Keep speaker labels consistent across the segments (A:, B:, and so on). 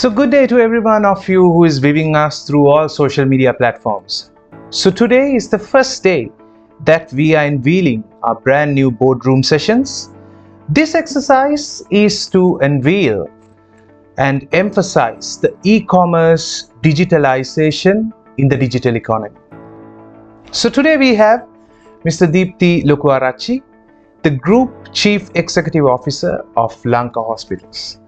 A: So good day to every one of you who is viewing us through all social media platforms. So today is the first day that we are unveiling our brand new boardroom sessions. This exercise is to unveil and emphasize the e-commerce digitalization in the digital economy. So today we have Mr.Deepthi Lokuarachchi, the Group Chief Executive Officer of Lanka Hospitals.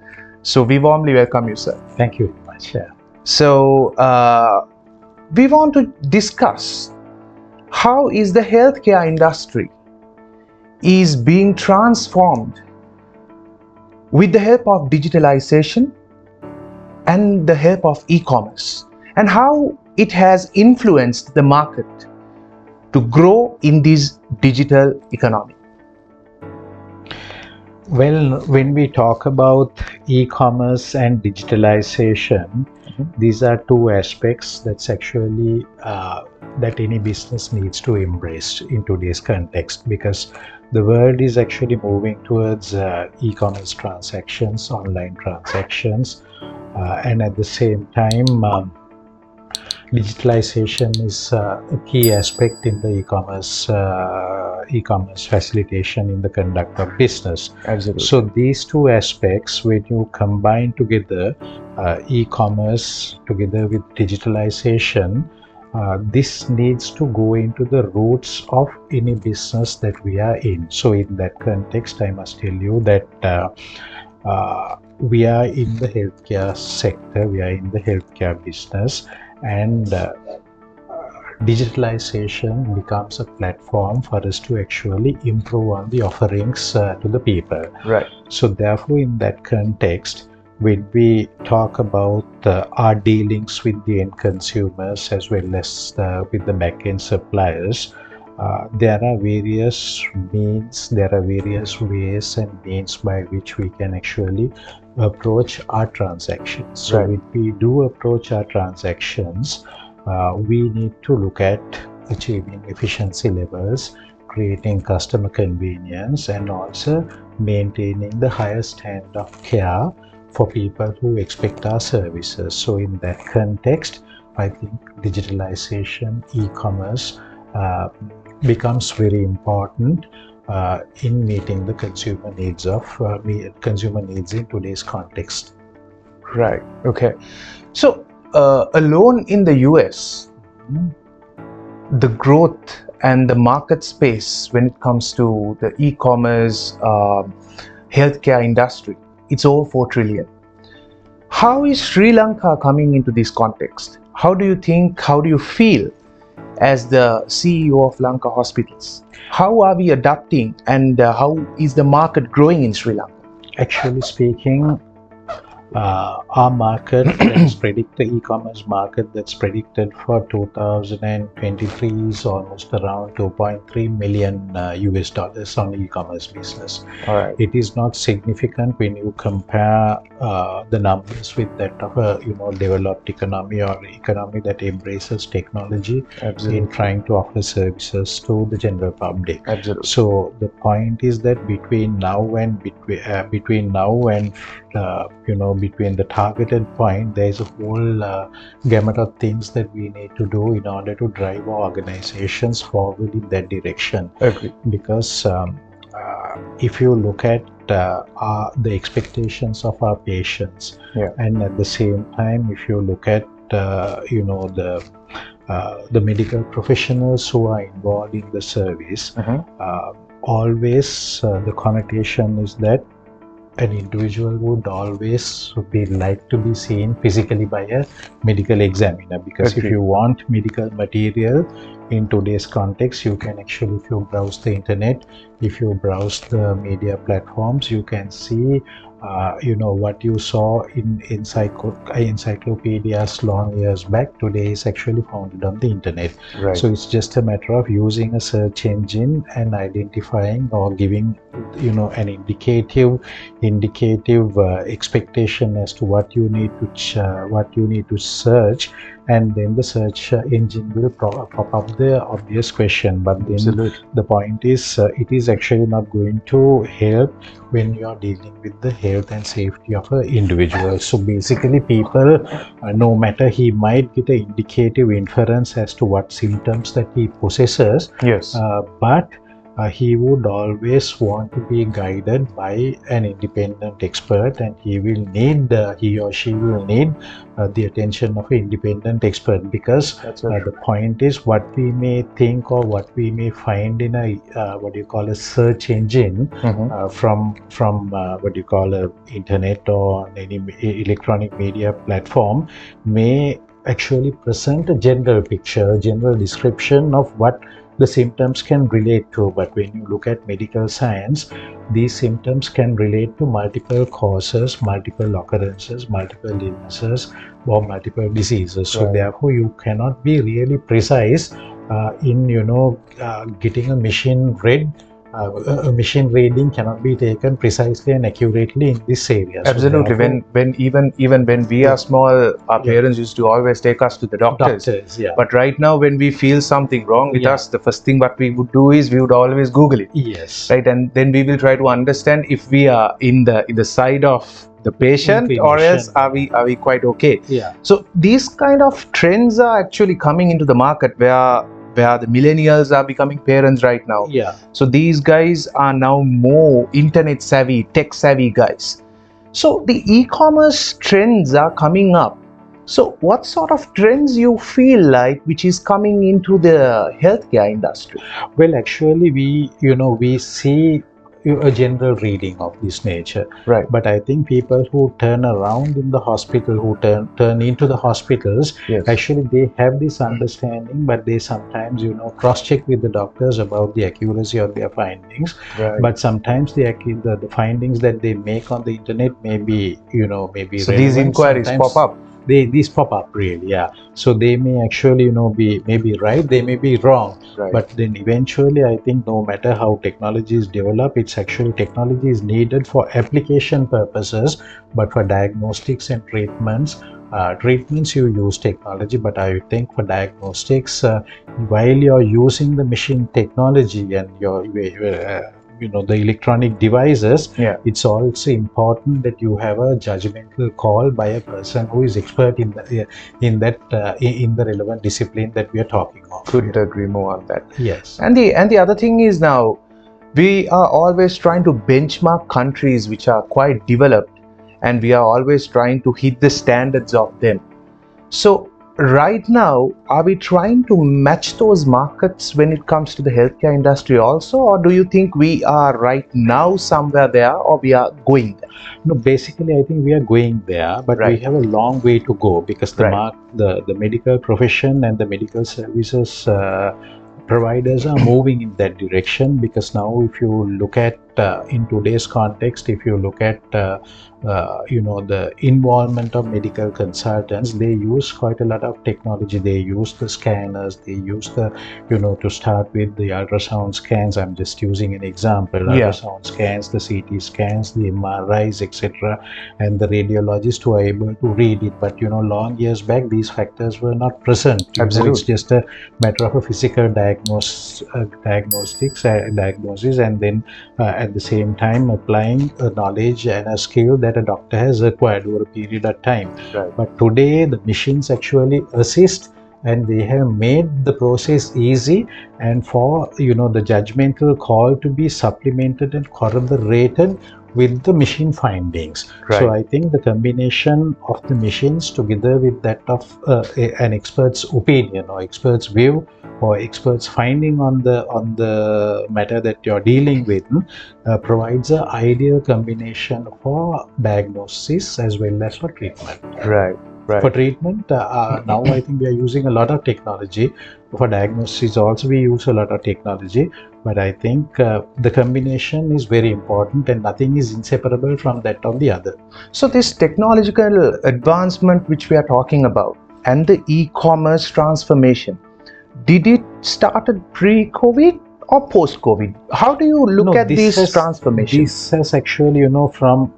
A: So we warmly welcome you, sir.
B: Thank you very much.
A: So we want to discuss how is the healthcare industry is being transformed with the help of digitalization and the help of e-commerce, and how it has influenced the market to grow in this digital economy.
B: Well, when we talk about e-commerce and digitalization, these are two aspects that's actually that any business needs to embrace in today's context, because the world is actually moving towards e-commerce transactions, online transactions, and at the same time, digitalization is a key aspect in the e-commerce facilitation in the conduct of business.
A: Absolutely.
B: So these two aspects, when you combine together, e-commerce together with digitalization, this needs to go into the roots of any business that we are in. So in that context, I must tell you that we are in the healthcare sector, we are in the healthcare business, and digitalization becomes a platform for us to actually improve on the offerings to the people.
A: Right.
B: So therefore, in that context, when we talk about our dealings with the end consumers as well as with the back-end suppliers, there are various means, there are various ways and means by which we can actually approach our transactions. So
A: Right.
B: when we do approach our transactions, we need to look at achieving efficiency levels, creating customer convenience, and also maintaining the highest standard of care for people who expect our services. So in that context, I think digitalization, e-commerce becomes very important in meeting the consumer needs in today's context.
A: Right. Okay. So alone in the US, the growth and the market space when it comes to the e-commerce healthcare industry, it's over 4 trillion. How is Sri Lanka coming into this context? How do you think, how do you feel as the CEO of Lanka Hospitals? How are we adapting, and how is the market growing in Sri Lanka?
B: Actually speaking, our market that's predicted, e-commerce market that's predicted for 2023 is almost around 2.3 million US dollars on e-commerce business.
A: All right.
B: It is not significant when you compare the numbers with that of a developed economy or economy that embraces technology.
A: Absolutely.
B: In trying to offer services to the general public.
A: Absolutely.
B: So the point is that between now and between the targeted point, there is a whole gamut of things that we need to do in order to drive our organizations forward in that direction.
A: Agree.
B: Because if you look at the expectations of our patients,
A: Yeah.
B: and at the same time, if you look at the medical professionals who are involved in the service, always the connotation is that an individual would always be like to be seen physically by a medical examiner, because
A: Agreed.
B: if you want medical material in today's context, you can actually, if you browse the internet, if you browse the media platforms, you can see what you saw in encyclopedias long years back, today is actually found on the internet.
A: Right.
B: So it's just a matter of using a search engine and identifying or giving an indicative expectation as to what you need to search, and then the search engine will pop up the obvious question. But then
A: Absolutely.
B: the point is, it is actually not going to help when you are dealing with the health and safety of an individual. So basically, people, no matter, he might get an indicative inference as to what symptoms that he possesses,
A: Yes.
B: but he would always want to be guided by an independent expert, and he or she will need the attention of an independent expert, because the point is, what we may think or what we may find in a a search engine, from what you call a internet or any electronic media platform, may actually present a general picture, general description of what the symptoms can relate to. But when you look at medical science, these symptoms can relate to multiple causes, multiple occurrences, multiple illnesses, or multiple diseases. So therefore, you cannot be really precise in getting a machine read. A machine reading cannot be taken precisely and accurately in this area.
A: Absolutely.
B: So
A: when even when we are small, our parents used to always take us to the doctors. But right now, when we feel something wrong with us, the first thing what we would do is we would always Google it.
B: Yes.
A: Right, and then we will try to understand if we are in the side of the patient, or else are we quite okay. So these kind of trends are actually coming into the market, where the millennials are becoming parents right now. So these guys are now more internet savvy, tech savvy guys. So the e-commerce trends are coming up. So what sort of trends you feel like which is coming into the healthcare industry?
B: Well, actually, we see a general reading of this nature.
A: Right.
B: But I think people who turn around in the hospital, who turn into the hospitals, actually they have this understanding, but they sometimes cross-check with the doctors about the accuracy of their findings. But sometimes the findings that they make on the internet may be
A: so these inquiries pop up.
B: These pop up, really. So they may actually be right, they may be wrong. But then eventually, I think, no matter how technology is developed, it's actually technology is needed for application purposes, but for diagnostics and treatments, you use technology. But I think for diagnostics, while you're using the machine technology and the electronic devices, it's also important that you have a judgmental call by a person who is expert in the relevant discipline that we are talking of.
A: Couldn't agree more on that.
B: Yes.
A: And the other thing is, now we are always trying to benchmark countries which are quite developed, and we are always trying to hit the standards of them. So right now, are we trying to match those markets when it comes to the healthcare industry also, or do you think we are right now somewhere there, or we are going there?
B: No, basically, I think we are going there, but we have a long way to go, because the medical profession and the medical services providers are moving in that direction. Because now, if you look at in today's context, if you look at the involvement of medical consultants, they use quite a lot of technology. They use the scanners, they use the to start with the ultrasound scans. I'm just using an example. Ultrasound scans, the CT scans, the MRIs, etc., and the radiologists who are able to read it. But long years back, these factors were not present. It's just a matter of a physical diagnosis, and then at the same time applying a knowledge and a skill that a doctor has acquired over a period of time. But today, the machines actually assist, and they have made the process easy, and for the judgmental call to be supplemented and corroborated with the machine findings. So I think the combination of the machines together with that of an expert's opinion, or expert's view, or experts finding on the matter that you're dealing with, provides an ideal combination for diagnosis as well as for treatment. For treatment, now I think we are using a lot of technology. For diagnosis also we use a lot of technology, but I think the combination is very important, and nothing is inseparable from that of the other.
A: So this technological advancement which we are talking about, and the e-commerce transformation, did it started pre-COVID, or post-COVID? How do you look at this transformation?
B: This has actually, from,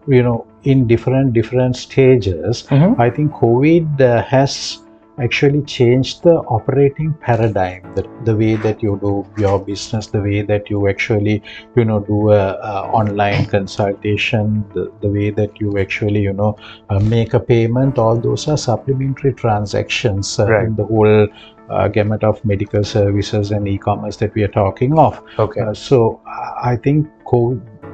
B: in different stages. I think COVID has actually changed the operating paradigm, the way that you do your business, the way that you actually, do a online consultation, the way that you actually, make a payment. All those are supplementary transactions
A: Right.
B: in the whole gamut of medical services and e-commerce that we are talking of.
A: Okay.
B: So I think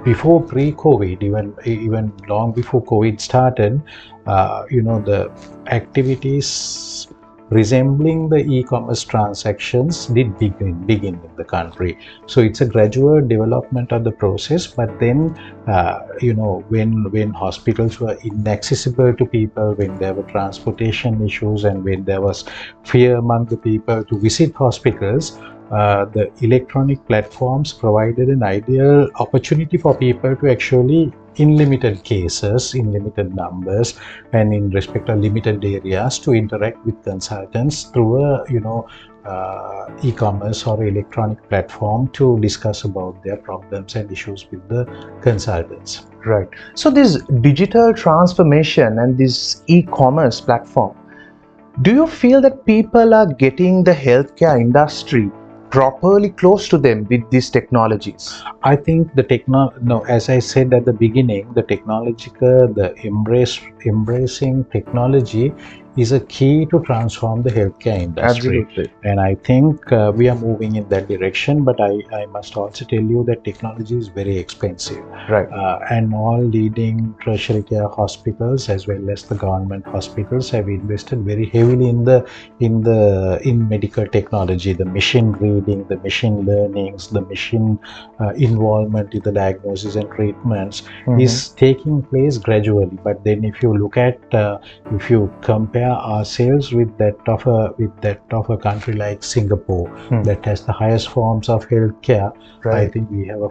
B: before pre-COVID, even long before COVID started, the activities resembling the e-commerce transactions did begin in the country. So it's a gradual development of the process. But then, when hospitals were inaccessible to people, when there were transportation issues, and when there was fear among the people to visit hospitals, the electronic platforms provided an ideal opportunity for people to actually, in limited cases, in limited numbers, and in respect of limited areas, to interact with consultants through a e-commerce or electronic platform to discuss about their problems and issues with the consultants.
A: Right. So this digital transformation and this e-commerce platform, do you feel that people are getting the healthcare industry properly close to them with these technologies?
B: I think as I said at the beginning, the embracing technology is a key to transform the healthcare industry.
A: Absolutely.
B: And I think we are moving in that direction. But I must also tell you that technology is very expensive.
A: Right.
B: And all leading tertiary care hospitals as well as the government hospitals have invested very heavily in medical technology, the machine reading, the machine learnings, the machine involvement in the diagnosis and treatments is taking place gradually. But then if you look at, if you compare ourselves with that of a country like Singapore, that has the highest forms of healthcare,
A: Right.
B: I think we have a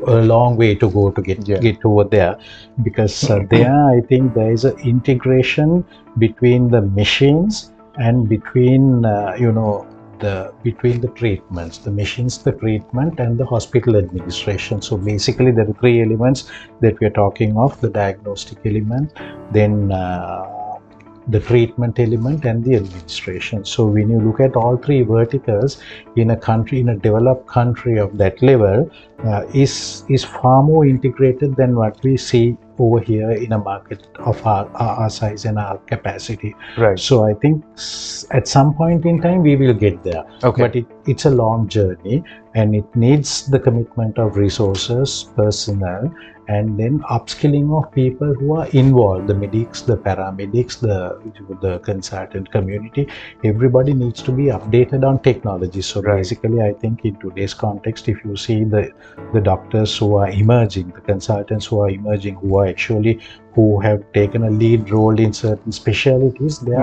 B: long way to go to get over there, because there I think there is an integration between the machines and between the treatments, the machines, the treatment, and the hospital administration. So basically there are three elements that we are talking of: the diagnostic element, then the treatment element, and the administration. So when you look at all three verticals in a developed country of that level, is far more integrated than what we see over here in a market of our size and our capacity.
A: Right.
B: So I think at some point in time we will get there.
A: Okay.
B: But it's a long journey, and it needs the commitment of resources, personnel, and then upskilling of people who are involved, the medics, the paramedics, the consultant community. Everybody needs to be updated on technology. So
A: Right.
B: basically I think in today's context, if you see the doctors who are emerging, the consultants who are emerging, who have taken a lead role in certain specialties, they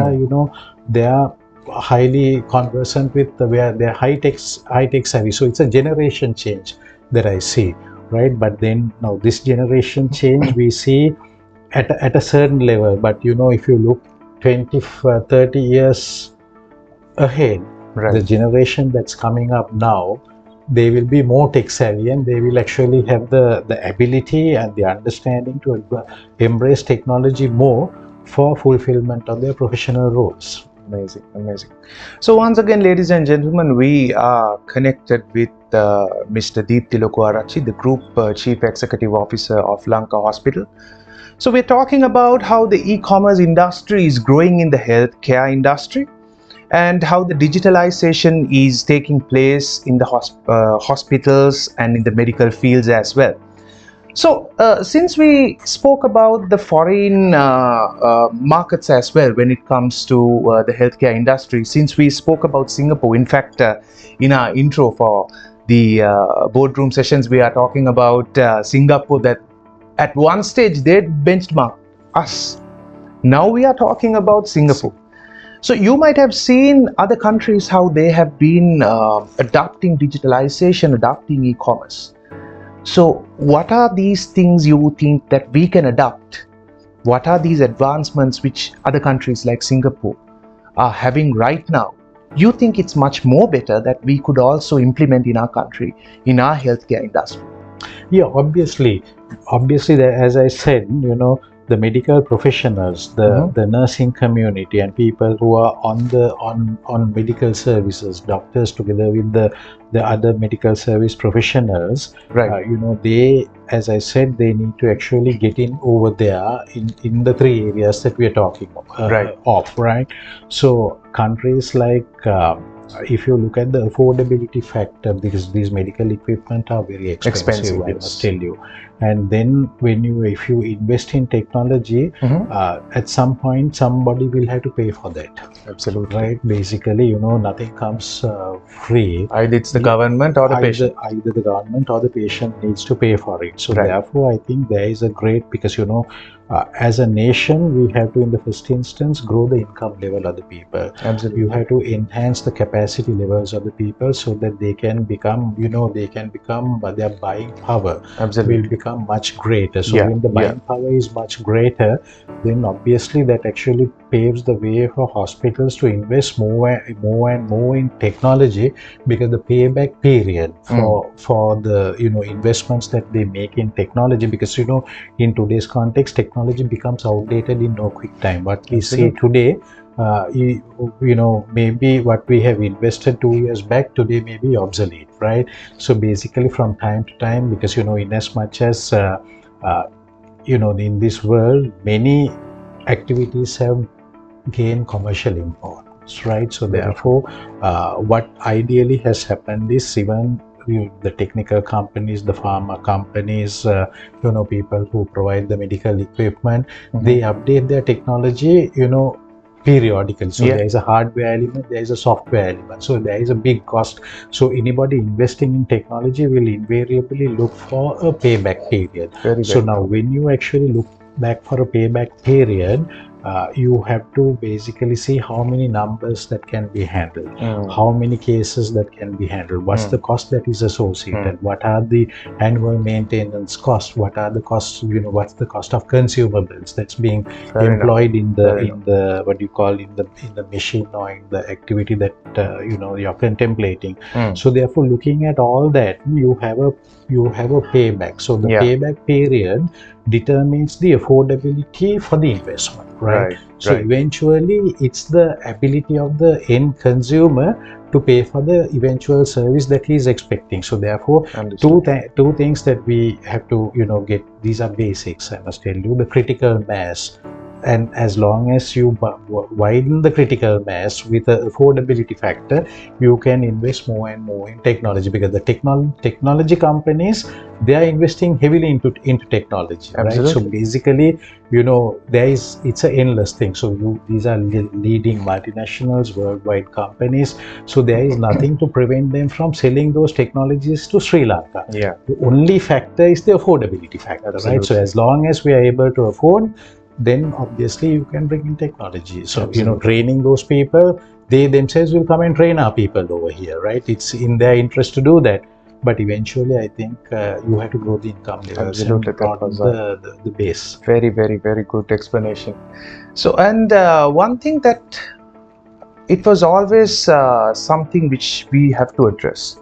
B: are highly conversant with where they're high tech savvy. So it's a generation change that I see, right? But then now this generation change we see at a certain level. But if you look 20-30 years ahead,
A: Right.
B: the generation that's coming up now, they will be more tech savvy, and they will actually have the ability and the understanding to embrace technology more for fulfillment of their professional roles.
A: Amazing, amazing. So once again, ladies and gentlemen, we are connected with Mr.Deepthi Lokuarachchi, the Group Chief Executive Officer of Lanka Hospital. So we're talking about how the e-commerce industry is growing in the healthcare industry, and how the digitalization is taking place in the hospitals and in the medical fields as well. So since we spoke about the foreign markets as well when it comes to the healthcare industry, since we spoke about Singapore, in fact in our intro for the boardroom sessions, we are talking about Singapore, that at one stage they benchmarked us. Now we are talking about Singapore. So you might have seen other countries, how they have been adopting digitalization, adopting e-commerce. So what are these things you think that we can adopt? What are these advancements which other countries like Singapore are having right now you think it's much more better that we could also implement in our country, in our healthcare industry?
B: Yeah, obviously, as I said, the medical professionals, the nursing community, and people who are on medical services, doctors together with the other medical service professionals,
A: Right.
B: they, as I said, they need to actually get in over there in the three areas that we are talking
A: Right.
B: of, right? So countries like if you look at the affordability factor, because these medical equipment are very expensive, I
A: Yes.
B: must tell you. And then if you invest in technology, at some point somebody will have to pay for that.
A: Absolutely.
B: Right? Basically, nothing comes free.
A: Either it's the government or the patient.
B: Either the government or the patient needs to pay for it. So
A: Right.
B: therefore, I think there is a great, because as a nation, we have to, in the first instance, grow the income level of the people.
A: Absolutely.
B: You have to enhance the capacity levels of the people so that they can become, their buying power will become much greater. So when the buying power is much greater, then obviously that actually paves the way for hospitals to invest more and more in technology, because the payback period for the investments that they make in technology, because in today's context, technology becomes outdated in no quick time. What we see today, maybe what we have invested 2 years back today may be obsolete, right? So basically, from time to time, because in as much as in this world, many activities have gained commercial importance, right? So therefore, what ideally has happened is, even the technical companies, the pharma companies, people who provide the medical equipment, they update their technology, periodically. So there is a hardware element, there is a software element, so there is a big cost. So anybody investing in technology will invariably look for a payback period. Now when you actually look back for a payback period, you have to basically see how many numbers that can be handled, how many cases that can be handled, what's the cost that is associated, what are the annual maintenance costs, what are the costs, what's the cost of consumables that's being employed in the what you call in the machine or in the activity that you're contemplating. So therefore, looking at all that, you have a payback. So the payback period determines the affordability for the investment, right? So eventually, it's the ability of the end consumer to pay for the eventual service that he is expecting. So therefore, two things that we have to get. These are basics, I must tell you. The critical mass. And as long as you widen the critical mass with the affordability factor, you can invest more and more in technology, because the technology companies, they are investing heavily into technology. Right? So basically, it's an endless thing. So these are leading multinationals, worldwide companies. So there is nothing to prevent them from selling those technologies to Sri Lanka. The only factor is the affordability factor. Right? So as long as we are able to afford, then obviously you can bring in technology. So training those people, they themselves will come and train our people over here, right? It's in their interest to do that. But eventually, I think you have to grow the income levels and broaden the base.
A: Very, very, very good explanation. So, and one thing that it was always something which we have to address,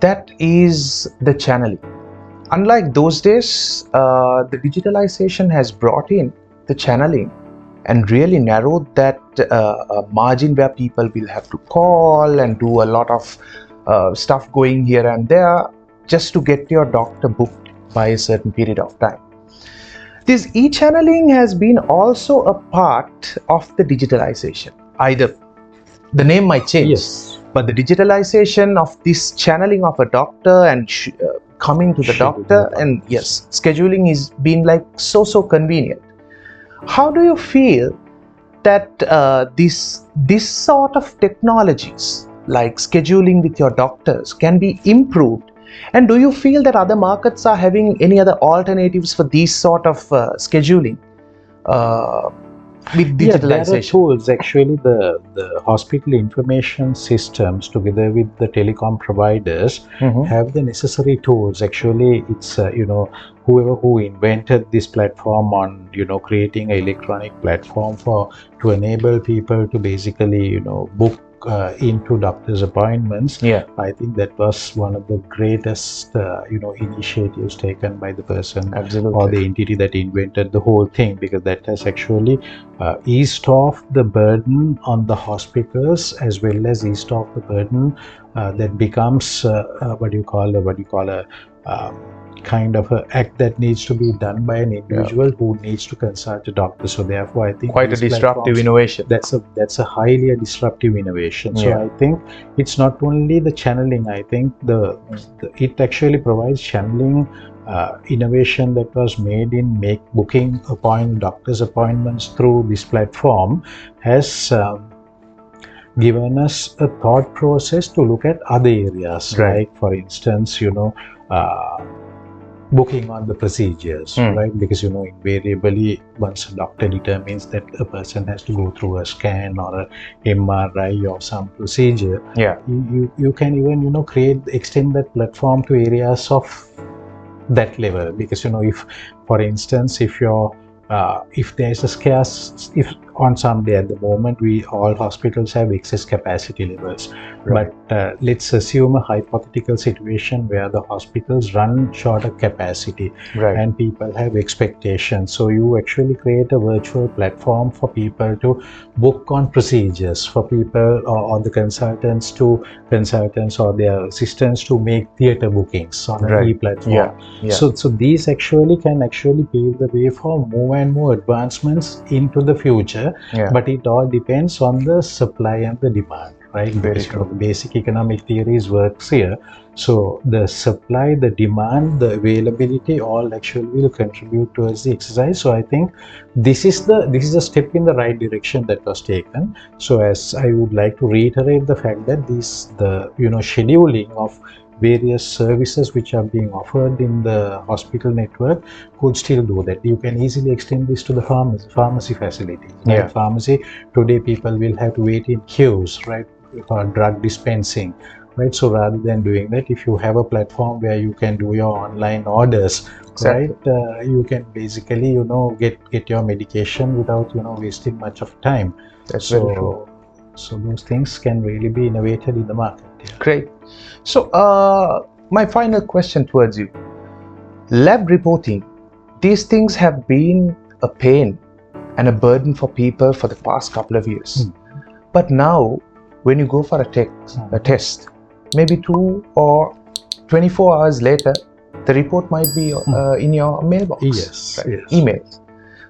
A: that is the channeling. Unlike those days, the digitalization has brought in the channeling and really narrowed that margin where people will have to call and do a lot of stuff going here and there just to get your doctor booked by a certain period of time. This e-channeling has been also a part of the digitalization. Either the name might change, but the digitalization of this channeling of a doctor and coming to the doctor, and scheduling is been like so convenient. How do you feel that this sort of technologies like scheduling with your doctors can be improved? And do you feel that other markets are having any other alternatives for these sort of scheduling with digitalization?
B: There are tools. Actually, the hospital information systems, together with the telecom providers, have the necessary tools. Actually, it's whoever who invented this platform on creating an electronic platform to enable people to basically book into doctor's appointments.
A: Yeah.
B: I think that was one of the greatest initiatives taken by the person
A: Absolutely.
B: or the entity that invented the whole thing, because that has actually eased off the burden on the hospitals, as well as eased off the burden that becomes what you call a kind of an act that needs to be done by an individual who needs to consult a doctor. So therefore, I think
A: quite a disruptive innovation.
B: That's a highly disruptive innovation. So I think it's not only the channeling. I think it actually provides channeling innovation that was made in booking doctor's appointments through this platform has given us a thought process to look at other areas, like for instance, booking on the procedures, right? Because invariably, once a doctor determines that a person has to go through a scan or a MRI or some procedure, you can even extend that platform to areas of that level. Because if, for instance, if there is a scarce, if on some day at the moment all hospitals have excess capacity levels, but let's assume a hypothetical situation where the hospitals run short of capacity and people have expectations. So you actually create a virtual platform for people to book on procedures, for people or the consultants or their assistants to make theater bookings on an e-platform. So these actually can pave the way for more and more advancements into the future, but it all depends on the supply and the demand, right? Because the basic economic theories works here. So the supply, the demand, the availability all actually will contribute towards the exercise. So I think this is a step in the right direction that was taken. So as I would like to reiterate the fact that the scheduling of various services which are being offered in the hospital network could still do that. You can easily extend this to the pharmacy facilities. Right? Pharmacy today, people will have to wait in queues, right, for drug dispensing. Right, so rather than doing that, if you have a platform where you can do your online orders, right, you can basically get your medication without wasting much of time.
A: That's very true.
B: So those things can really be innovated in the market.
A: Great. So my final question towards you: lab reporting. These things have been a pain and a burden for people for the past couple of years. But now, when you go for a test, maybe 2 or 24 hours later, the report might be in your mailbox.
B: Yes.
A: Emails.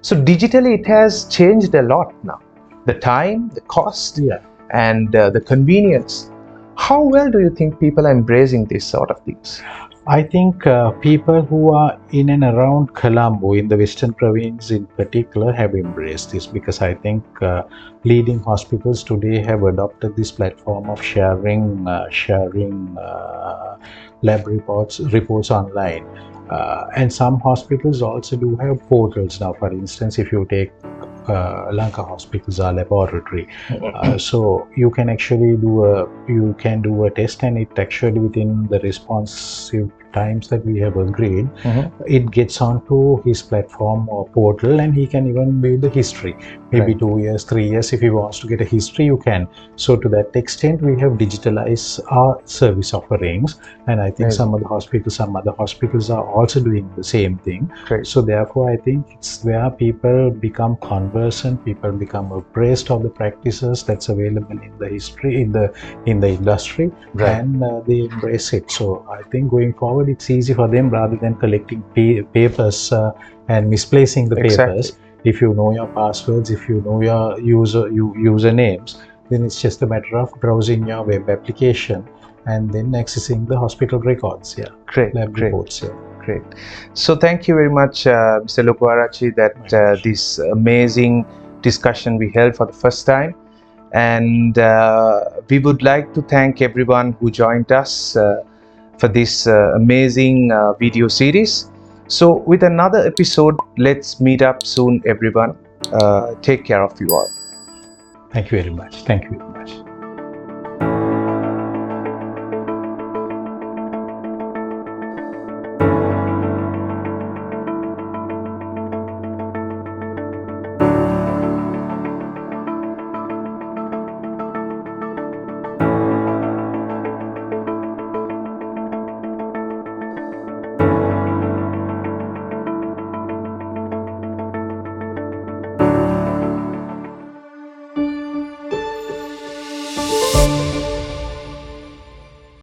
A: So digitally, it has changed a lot now. The time, the cost, and the convenience. How well do you think people are embracing these sort of things?
B: I think people who are in and around Colombo, in the Western Province in particular, have embraced this, because I think leading hospitals today have adopted this platform of sharing lab reports online. And some hospitals also do have portals now. For instance, if you take Lanka Hospitals, our laboratory, so you can actually do a test, and it actually, within the responsive times that we have agreed, it gets onto his platform or portal, and he can even view the history. Maybe 2 years, 3 years, if he wants to get a history, you can. So to that extent, we have digitalized our service offerings, and I think some other hospitals are also doing the same thing. So therefore, I think it's where people become conversant, people become abreast of the practices that's available in the history, in the industry, and they embrace it. So I think going forward, it's easy for them, rather than collecting papers and misplacing the papers. If you know your passwords, if you know your usernames, then it's just a matter of browsing your web application and then accessing the hospital records. Lab reports.
A: Great. So thank you very much, Mr. Lokuarachchi, that this amazing discussion we held for the first time. And we would like to thank everyone who joined us for this amazing video series. So with another episode, let's meet up soon, everyone. Take care of you all.
B: Thank you very much. Thank you very much.